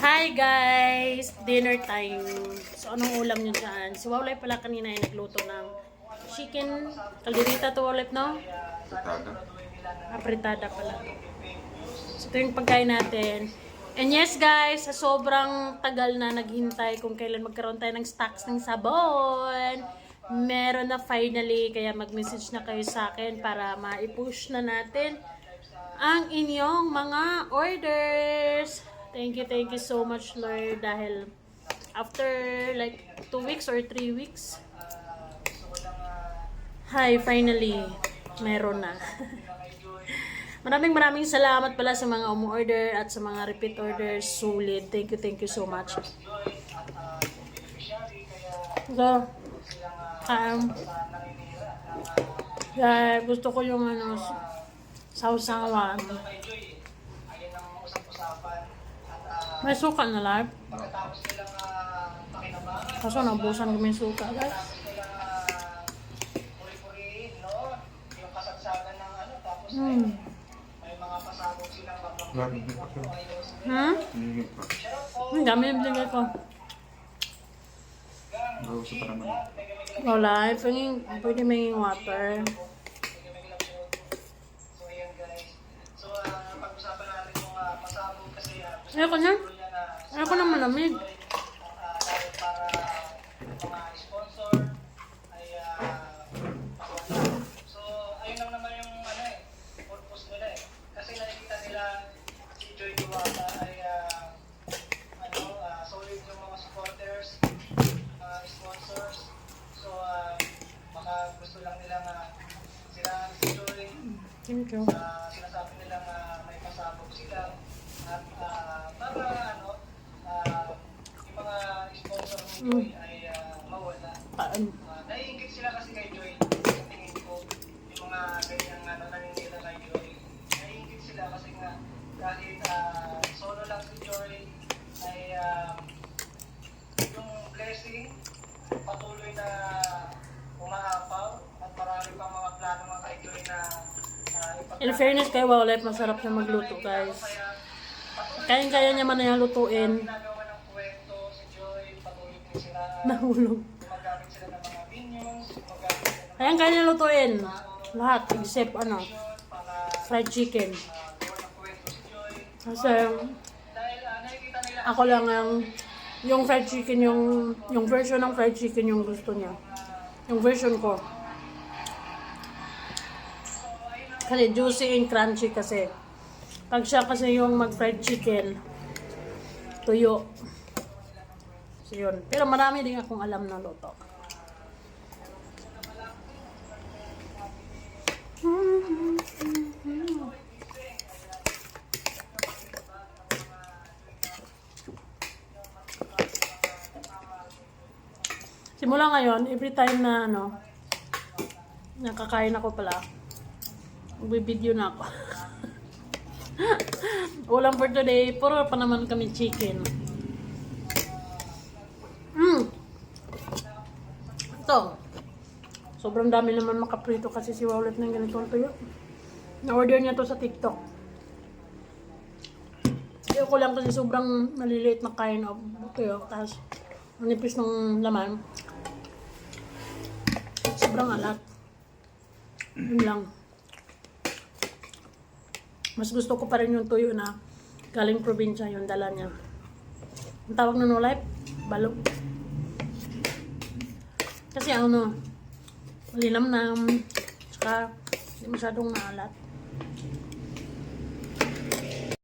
Hi guys! Dinner time. So, anong ulam nyo dyan? Si Wawlay pala kanina ay nagluto ng chicken kalderita to Wawlay, no? Fritada. Apritada pala. So, ito yung pagkain natin. And yes guys, sa sobrang tagal na naghintay kung kailan magkaroon tayo ng stocks ng sabon, meron na finally. Kaya mag-message na kayo sa akin para ma-push na natin ang inyong mga orders. Thank you so much, Lord, dahil after like 2 weeks or 3 weeks, hi, finally, meron na. Maraming salamat pala sa mga umu-order at sa mga repeat orders. Sulit. Thank you so much. So, gusto ko yung sausawan. May suka na live. Kaso nabusan kami yung suka, guys. Ang dami yung binigay ko. Gawin pa naman. Wala, pwede may water. Ayoko na. Ayoko na malamig. Thank you. Sinasabi nila na may pasabog sila at para yung mga sponsor ng Joy ay mawala. Naiingit sila kasi kay Joy. Sa tingin ko, yung mga ganyang naninila kay Joy. Naiingit sila kasi nga kahit solo lang si Joy ay yung blessing patuloy na umaapaw at marami pang mga plano mga kay Joy na In fairness kay Wawlet, masarap siya magluto, guys. Kaya niya man na yung lutuin. Nahulog. Kaya niya lutuin. Lahat, except fried chicken. Kasi, ako lang yung fried chicken, yung version ng fried chicken yung gusto niya. Yung version ko. Kasi juicy and crunchy kasi. Pag siya kasi yung mag-fried chicken, tuyo. So yun. Pero marami din akong alam na luto. Simula ngayon, every time na nakakain ako pala, mag-video na ako. Ulam for today, puro pa naman kami chicken. Ito. Sobrang dami naman makaprito kasi si Wawlet ng ganitong tuyo. Na-order niya to sa TikTok. Ayoko lang kasi sobrang maliliit na kain of tuyo. Tapos, manipis ng laman. Sobrang alat. Yun lang. Mas gusto ko pa rin yung tuyo na galing probinsya yung dala niya. Ang tawag na no life, balog. Kasi malinamnam, saka hindi masyadong maalat.